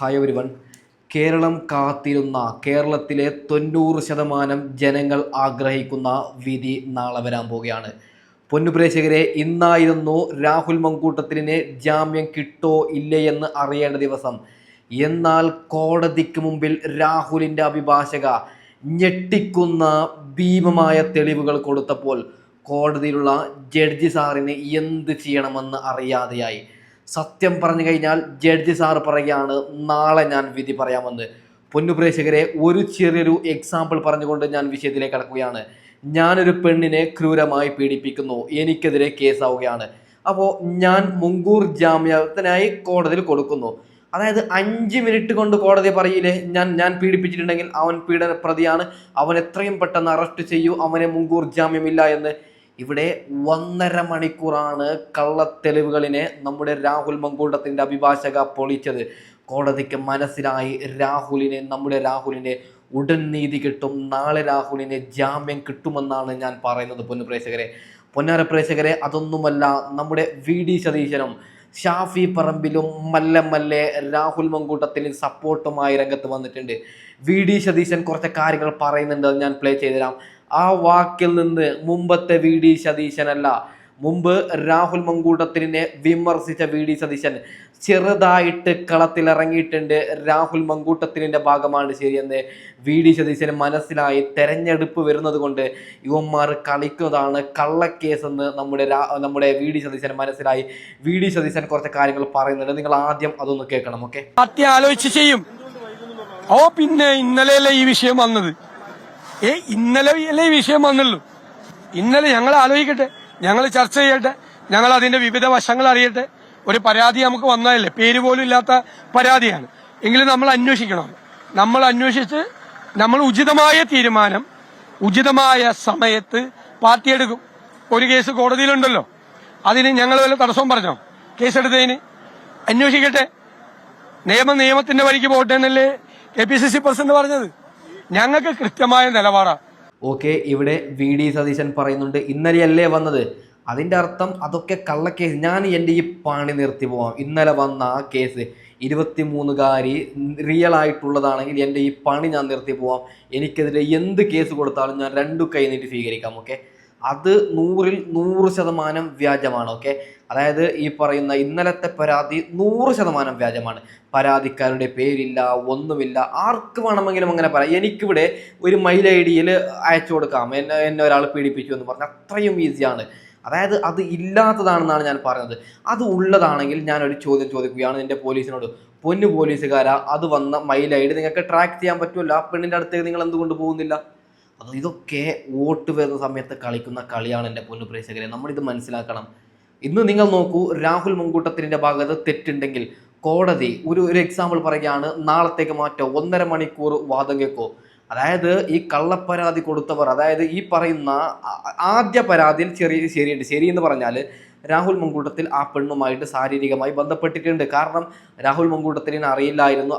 Hi everyone. Keralam കാത്തിരുന്ന കേരളത്തിലെ 90% ജനങ്ങൾ ആഗ്രഹിക്കുന്ന വിധി നാളെ വരാൻ പോവുകയാണ്. പൊന്നുപ്രേക്ഷകരെ, ഇന്നായിരുന്നു രാഹുൽ മങ്കൂട്ടത്തിന് ജാമ്യം കിട്ടോ ഇല്ലേ എന്ന് അറിയേണ്ട ദിവസം. എന്നാൽ കോടതിക്ക് മുമ്പിൽ രാഹുലിൻ്റെ അഭിഭാഷക ഞെട്ടിക്കുന്ന ഭീമമായ തെളിവുകൾ കൊടുത്തപ്പോൾ കോടതിയിലുള്ള ജഡ്ജി സാറിന് എന്ത് ചെയ്യണമെന്ന് അറിയാതെയായി. സത്യം പറഞ്ഞു കഴിഞ്ഞാൽ ജഡ്ജി സാർ പറയുകയാണ്, നാളെ ഞാൻ വിധി പറയാമെന്ന്. പൊന്നുപ്രേക്ഷകരെ, ഒരു ചെറിയൊരു എക്സാമ്പിൾ പറഞ്ഞുകൊണ്ട് ഞാൻ വിഷയത്തിലേക്ക് കടക്കുകയാണ്. ഞാനൊരു പെണ്ണിനെ ക്രൂരമായി പീഡിപ്പിക്കുന്നു, എനിക്കെതിരെ കേസാവുകയാണ്. അപ്പോൾ ഞാൻ മുൻകൂർ ജാമ്യത്തിനായി കോടതിയിൽ കൊടുക്കുന്നു. അതായത് 5 മിനിറ്റ് കൊണ്ട് കോടതി പറയില്ലേ, ഞാൻ പീഡിപ്പിച്ചിട്ടുണ്ടെങ്കിൽ അവൻ പീഡന പ്രതിയാണ്, അവൻ എത്രയും പെട്ടെന്ന് അറസ്റ്റ് ചെയ്യൂ, അവനെ മുൻകൂർ ജാമ്യമില്ല എന്ന്. ഇവിടെ 1.5 മണിക്കൂറാണ് കള്ളത്തെളിവുകളിനെ നമ്മുടെ രാഹുൽ മങ്കൂട്ടത്തിൻ്റെ അഭിഭാഷക പൊളിച്ചത്. കോടതിക്ക് മനസ്സിലായി നമ്മുടെ രാഹുലിനെ ഉടൻ നീതി കിട്ടും, നാളെ രാഹുലിന് ജാമ്യം കിട്ടുമെന്നാണ് ഞാൻ പറയുന്നത്. പൊന്നാര പ്രേക്ഷകരെ, അതൊന്നുമല്ല, നമ്മുടെ VD സതീശനും ഷാഫി പറമ്പിലും മല്ലെ രാഹുൽ മങ്കൂട്ടത്തിന് സപ്പോർട്ടുമായി രംഗത്ത് വന്നിട്ടുണ്ട്. VD സതീശൻ കുറച്ച് കാര്യങ്ങൾ പറയുന്നുണ്ട്, അത് ഞാൻ പ്ലേ ചെയ്തുതരാം. ആ വാക്കിൽ നിന്ന് മുമ്പത്തെ VD സതീശനല്ല, മുമ്പ് രാഹുൽ മങ്കൂട്ടത്തിനെ വിമർശിച്ച VD സതീശൻ ചെറുതായിട്ട് കളത്തിലിറങ്ങിയിട്ടുണ്ട്. രാഹുൽ മങ്കൂട്ടത്തിൻ്റെ ഭാഗമാണ് ശരിയെന്ന് VD സതീശന് മനസ്സിലായി. തെരഞ്ഞെടുപ്പ് വരുന്നത് കൊണ്ട് യുവന്മാർ കളിക്കുന്നതാണ് കള്ളക്കേസെന്ന് നമ്മുടെ VD സതീശന് മനസ്സിലായി. VD സതീശൻ കുറച്ച് കാര്യങ്ങൾ പറയുന്നുണ്ട്, നിങ്ങൾ ആദ്യം അതൊന്ന് കേൾക്കണം. ഓക്കെ, ആലോചിച്ച് ചെയ്യും. പിന്നെ ഇന്നലെയല്ലേ ഈ വിഷയം വന്നത്? ഇന്നലെ ഈ വിഷയം വന്നുള്ളൂ. ഇന്നലെ ഞങ്ങൾ ആലോചിക്കട്ടെ, ഞങ്ങൾ ചർച്ച ചെയ്യട്ടെ, ഞങ്ങൾ അതിന്റെ വിവിധ വശങ്ങൾ അറിയട്ടെ. ഒരു പരാതി നമുക്ക് വന്നതല്ലേ, പേര് പോലും ഇല്ലാത്ത പരാതിയാണ്. എങ്കിലും നമ്മൾ അന്വേഷിക്കണം. നമ്മൾ അന്വേഷിച്ച് നമ്മൾ ഉചിതമായ തീരുമാനം ഉചിതമായ സമയത്ത് പാർട്ടി എടുക്കും. ഒരു കേസ് കോടതിയിലുണ്ടല്ലോ, അതിന് ഞങ്ങൾ വല്ല തടസ്സവും പറഞ്ഞോ? കേസെടുത്തതിന് അന്വേഷിക്കട്ടെ, നിയമത്തിന്റെ വഴിക്ക് പോട്ടെ എന്നല്ലേ KPCC പ്രസിഡന്റ് പറഞ്ഞത്. ഞങ്ങൾക്ക് കൃത്യമായ നിലപാടാണ്. ഓക്കെ, ഇവിടെ VD സതീശൻ പറയുന്നുണ്ട്, ഇന്നലെയല്ലേ വന്നത്, അതിൻ്റെ അർത്ഥം അതൊക്കെ കള്ളക്കേസ്, ഞാൻ എൻ്റെ ഈ പണി നിർത്തി പോവാം. ഇന്നലെ വന്ന ആ കേസ് 23കാരി റിയൽ ആയിട്ടുള്ളതാണെങ്കിൽ എൻ്റെ ഈ പണി ഞാൻ നിർത്തി പോവാം, എനിക്കെതിരെ എന്ത് കേസ് കൊടുത്താലും ഞാൻ 2 കൈ നീട്ടി സ്വീകരിക്കാം. ഓക്കെ, അത് 100% വ്യാജമാണ്. ഓക്കെ, അതായത് ഈ പറയുന്ന ഇന്നലത്തെ പരാതി 100% വ്യാജമാണ്. പരാതിക്കാരുടെ പേരില്ല, ഒന്നുമില്ല. ആർക്ക് വേണമെങ്കിലും അങ്ങനെ പറയാം. എനിക്കിവിടെ ഒരു മെയിൽ ID അയച്ചു കൊടുക്കാം, എന്നെ ഒരാൾ പീഡിപ്പിച്ചു എന്ന് പറഞ്ഞാൽ അത്രയും ഈസിയാണ്. അതായത് അത് ഇല്ലാത്തതാണെന്നാണ് ഞാൻ പറയുന്നത്. അത് ഉള്ളതാണെങ്കിൽ ഞാനൊരു ചോദ്യം ചോദിക്കുകയാണ് എൻ്റെ പോലീസിനോട്, പൊന്നു പോലീസുകാരാ, അത് വന്ന മെയിൽ ID നിങ്ങൾക്ക് ട്രാക്ക് ചെയ്യാൻ പറ്റുമല്ലോ, ആ പെണ്ണിൻ്റെ അടുത്തേക്ക് നിങ്ങൾ എന്തുകൊണ്ട് പോകുന്നില്ല? ഇതൊക്കെ വോട്ട് വരുന്ന സമയത്ത് കളിക്കുന്ന കളിയാണ് എൻ്റെ പൊന്നു പ്രേക്ഷകരെ, നമ്മളിത് മനസ്സിലാക്കണം. ഇന്ന് നിങ്ങൾ നോക്കൂ, രാഹുൽ മങ്കൂട്ടത്തിൻ്റെ ഭാഗത്ത് തെറ്റുണ്ടെങ്കിൽ കോടതി ഒരു എക്സാമ്പിൾ പറയുകയാണ്, നാളത്തേക്ക് മാറ്റോ, 1.5 മണിക്കൂർ വാദം കേൾക്കോ. അതായത് ഈ കള്ളപ്പരാതി കൊടുത്തവർ, അതായത് ഈ പറയുന്ന ആദ്യ പരാതിയിൽ ശരിയുണ്ട്. ശരിയെന്ന് പറഞ്ഞാൽ രാഹുൽ മങ്കൂട്ടത്തിൽ ആ പെണ്ണുമായിട്ട് ശാരീരികമായി ബന്ധപ്പെട്ടിട്ടുണ്ട്. കാരണം രാഹുൽ മങ്കൂട്ടത്തിന് അറിയില്ലായിരുന്നു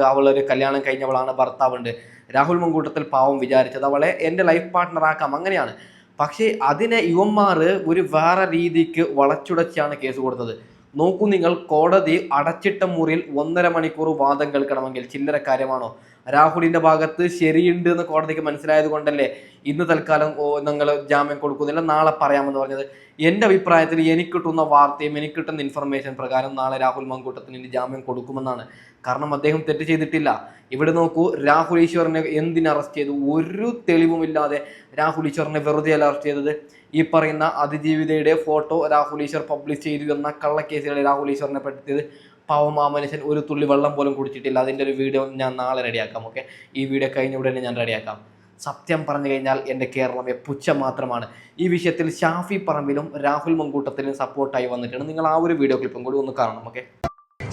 അവളൊരു കല്യാണം കഴിഞ്ഞവളാണ്, ഭർത്താവുണ്ട്. രാഹുൽ മങ്കൂട്ടത്തിൽ പാവം വിചാരിച്ചത് അവളെ എൻ്റെ ലൈഫ് പാർട്ട്ണർ ആക്കാം, അങ്ങനെയാണ്. പക്ഷേ അതിനെ യുവന്മാർ ഒരു വേറെ രീതിക്ക് വളച്ചുടച്ചാണ് കേസ് കൊടുത്തത്. നോക്കൂ നിങ്ങൾ, കോടതി അടച്ചിട്ട മുറിയിൽ 1.5 മണിക്കൂർ വാദം കേൾക്കണമെങ്കിൽ ചില്ലറ കാര്യമാണോ? രാഹുലിൻ്റെ ഭാഗത്ത് ശരിയുണ്ട് എന്ന് കോടതിക്ക് മനസ്സിലായത് കൊണ്ടല്ലേ ഇന്ന് തൽക്കാലം നിങ്ങൾ ജാമ്യം കൊടുക്കുന്നില്ല, നാളെ പറയാമെന്ന് പറഞ്ഞത്. എൻ്റെ അഭിപ്രായത്തിൽ എനിക്ക് കിട്ടുന്ന വാർത്തയും എനിക്ക് കിട്ടുന്ന ഇൻഫർമേഷൻ പ്രകാരം നാളെ രാഹുൽ മങ്കൂട്ടത്തിന് ജാമ്യം കൊടുക്കുമെന്നാണ്. കാരണം അദ്ദേഹം തെറ്റ് ചെയ്തിട്ടില്ല. ഇവിടെ നോക്കൂ, രാഹുൽ ഈശ്വറിനെ എന്തിന് അറസ്റ്റ് ചെയ്തു? ഒരു തെളിവുമില്ലാതെ രാഹുൽ ഈശ്വറിനെ വെറുതെ അല്ല അറസ്റ്റ് ചെയ്തത്. ഈ പറയുന്ന അതിജീവിതയുടെ ഫോട്ടോ രാഹുൽ ഈശ്വർ പബ്ലിഷ് ചെയ്തു എന്ന കള്ളക്കേസുകളിൽ രാഹുൽ ഈശ്വറിനെ പെടുത്തിയത് പാവം ആ മനുഷ്യൻ ഒരു തുള്ളി വെള്ളം പോലും കുടിച്ചിട്ടില്ല. അതിൻ്റെ ഒരു വീഡിയോ ഞാൻ നാളെ റെഡിയാക്കാം. ഓക്കെ, ഈ വീഡിയോ കഴിഞ്ഞ ഉടനെ ഞാൻ റെഡിയാക്കാം. സത്യം പറഞ്ഞു കഴിഞ്ഞാൽ എൻ്റെ കേരളമേ പുച്ഛം മാത്രമാണ്. ഈ വിഷയത്തിൽ ഷാഫി പറമ്പിലും രാഹുൽ മങ്കൂട്ടത്തിനും സപ്പോർട്ടായി വന്നിട്ടുണ്ട്. നിങ്ങൾ ആ ഒരു വീഡിയോ ക്ലിപ്പും കൂടി ഒന്ന് കാണണം. ഓക്കെ,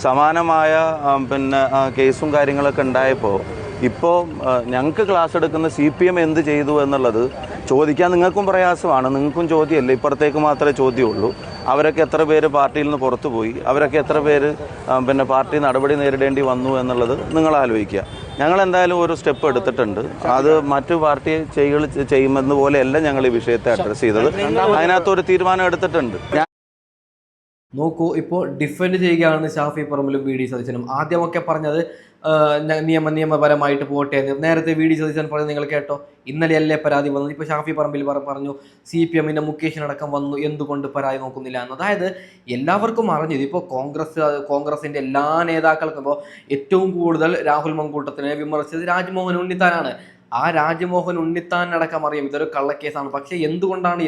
സമാനമായ കേസും കാര്യങ്ങളൊക്കെ ഉണ്ടായപ്പോൾ ഇപ്പോൾ ഞങ്ങൾക്ക് ക്ലാസ് എടുക്കുന്ന CPM എന്ത് ചെയ്തു എന്നുള്ളത് ചോദിക്കാൻ നിങ്ങൾക്കും പ്രയാസമാണ്, നിങ്ങൾക്കും ചോദ്യമല്ല, ഇപ്പുറത്തേക്ക് മാത്രമേ ചോദ്യമുള്ളൂ. അവരൊക്കെ എത്ര പേര് പാർട്ടിയിൽ നിന്ന് പുറത്തു പോയി, അവരൊക്കെ എത്ര പേര് പാർട്ടി നടപടി നേരിടേണ്ടി വന്നു എന്നുള്ളത് നിങ്ങൾ ആലോചിക്കുക. ഞങ്ങൾ എന്തായാലും ഒരു സ്റ്റെപ്പ് എടുത്തിട്ടുണ്ട്. അത് മറ്റു പാർട്ടി ചെയ്യുമെന്ന് പോലെയല്ല ഞങ്ങൾ ഈ വിഷയത്തെ അഡ്രസ്സ് ചെയ്തത്. അതിനകത്തൊരു തീരുമാനം എടുത്തിട്ടുണ്ട്. നോക്കൂ, ഇപ്പോൾ ഡിഫെൻഡ് ചെയ്യുകയാണ് ഷാഫി പറമ്പിലും വി ഡി സതീശനും. ആദ്യമൊക്കെ പറഞ്ഞത് നിയമപരമായിട്ട് പോട്ടെ എന്ന്. നേരത്തെ വി ഡി സതീശൻ പറഞ്ഞത് നിങ്ങൾ കേട്ടോ, ഇന്നലെയല്ലേ പരാതി വന്നത്. ഇപ്പോൾ ഷാഫി പറമ്പിൽ പറഞ്ഞു CPM മുകേഷിനടക്കം വന്നു, എന്തുകൊണ്ട് പരാതി നോക്കുന്നില്ല എന്ന്. അതായത് എല്ലാവർക്കും അറിഞ്ഞത് ഇപ്പോൾ കോൺഗ്രസിൻ്റെ എല്ലാ നേതാക്കൾക്കും ഇപ്പോൾ ഏറ്റവും കൂടുതൽ രാഹുൽ മങ്കൂട്ടത്തിനെ വിമർശിച്ചത് രാജ്മോഹൻ ഉണ്ണിത്താനാണ്. ആ രാജ്മോഹൻ ഉണ്ണിത്താനടക്കം അറിയാം ഇതൊരു കള്ളക്കേസാണ്. പക്ഷേ എന്തുകൊണ്ടാണ്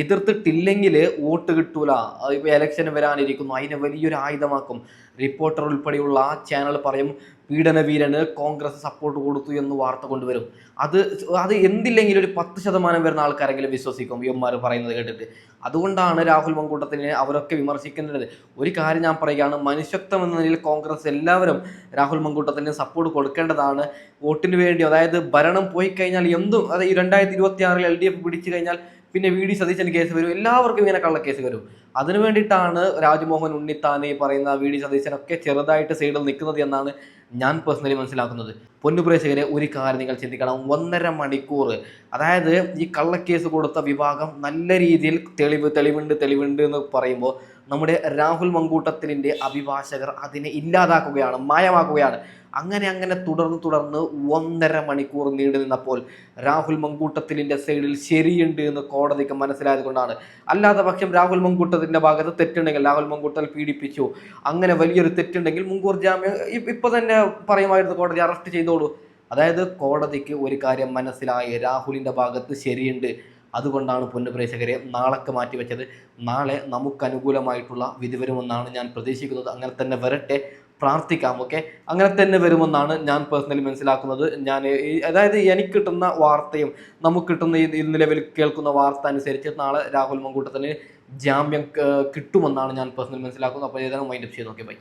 എതിർത്തിട്ടില്ലെങ്കിൽ വോട്ട് കിട്ടൂല, ഇപ്പോൾ ഇലക്ഷന് വരാനിരിക്കുന്നു, അതിനെ വലിയൊരു ആയുധമാക്കും. റിപ്പോർട്ടർ ഉൾപ്പെടെയുള്ള ആ ചാനൽ പറയും പീഡനവീരന് കോൺഗ്രസ് സപ്പോർട്ട് കൊടുത്തു എന്ന് വാർത്ത കൊണ്ടുവരും. അത് എന്തില്ലെങ്കിൽ ഒരു 10% വരുന്ന ആൾക്കാരെങ്കിലും വിശ്വസിക്കും ഇവന്മാർ പറയുന്നത് കേട്ടിട്ട്. അതുകൊണ്ടാണ് രാഹുൽ മങ്കൂട്ടത്തിനെ അവരൊക്കെ വിമർശിക്കുന്നത്. ഒരു കാര്യം ഞാൻ പറയുകയാണ്, മനുഷ്യത്വം എന്ന നിലയിൽ കോൺഗ്രസ് എല്ലാവരും രാഹുൽ മങ്കൂട്ടത്തിന് സപ്പോർട്ട് കൊടുക്കേണ്ടതാണ്. വോട്ടിന് വേണ്ടി, അതായത് ഭരണം പോയി കഴിഞ്ഞാൽ എന്തും, അതായത് ഈ 2026 LDF പിടിച്ചു കഴിഞ്ഞാൽ പിന്നെ വി ഡി സതീശന് കേസ് വരും, എല്ലാവർക്കും ഇങ്ങനെ കള്ളക്കേസ് വരും. അതിനു വേണ്ടിയിട്ടാണ് രാജ്മോഹൻ ഉണ്ണിത്താനെ പറയുന്ന വി ഡി സതീശനൊക്കെ ചെറുതായിട്ട് സൈഡിൽ നിൽക്കുന്നത് എന്നാണ് ഞാൻ പേഴ്സണലി മനസ്സിലാക്കുന്നത്. പൊന്നുപ്രേക്ഷകരെ, ഒരു കാര്യം നിങ്ങൾ ചിന്തിക്കണം, 1.5 മണിക്കൂർ, അതായത് ഈ കള്ളക്കേസ് കൊടുത്ത വിഭാഗം നല്ല രീതിയിൽ തെളിവുണ്ട് എന്ന് പറയുമ്പോൾ നമ്മുടെ രാഹുൽ മങ്കൂട്ടത്തിലിൻ്റെ അഭിഭാഷകർ അതിനെ ഇല്ലാതാക്കുകയാണ്, മായമാക്കുകയാണ്. അങ്ങനെ തുടർന്ന് 1.5 മണിക്കൂർ നീണ്ടു നിന്നപ്പോൾ രാഹുൽ മങ്കൂട്ടത്തിലിൻ്റെ സൈഡിൽ ശരിയുണ്ട് എന്ന് കോടതിക്ക് മനസ്സിലായത് കൊണ്ടാണ്. അല്ലാത്ത പക്ഷം രാഹുൽ മങ്കൂട്ടത്തിൻ്റെ ഭാഗത്ത് തെറ്റുണ്ടെങ്കിൽ, രാഹുൽ മങ്കൂട്ടൽ പീഡിപ്പിച്ചു, അങ്ങനെ വലിയൊരു തെറ്റുണ്ടെങ്കിൽ മുൻകൂർ ജാമ്യം ഇപ്പൊ തന്നെ പറയുമായിരുന്നു, കോടതി അറസ്റ്റ് ചെയ്തോളൂ. അതായത് കോടതിക്ക് ഒരു കാര്യം മനസ്സിലായി, രാഹുലിൻ്റെ ഭാഗത്ത് ശരിയുണ്ട്. അതുകൊണ്ടാണ് പൊന്നുപ്രേക്ഷകരെ നാളേക്ക് മാറ്റിവെച്ചത്. നാളെ നമുക്ക് അനുകൂലമായിട്ടുള്ള വിധി വരുമെന്നാണ് ഞാൻ പ്രതീക്ഷിക്കുന്നത്. അങ്ങനെ തന്നെ വരട്ടെ, പ്രാർത്ഥിക്കാം. ഓക്കെ, അങ്ങനെ തന്നെ വരുമെന്നാണ് ഞാൻ പേഴ്സണലി മനസ്സിലാക്കുന്നത്. അതായത് എനിക്ക് കിട്ടുന്ന വാർത്തയും നമുക്ക് കിട്ടുന്ന ഈ നിലവിൽ കേൾക്കുന്ന വാർത്ത അനുസരിച്ച് നാളെ രാഹുൽ മങ്കൂട്ടത്തിന് ജാമ്യം കിട്ടുമെന്നാണ് ഞാൻ പേഴ്സണലി മനസ്സിലാക്കുന്നത്. അപ്പോൾ ഏതാണ് മൈൻഡപ്പ് ചെയ്ത് നോക്കിയാൽ ബൈ.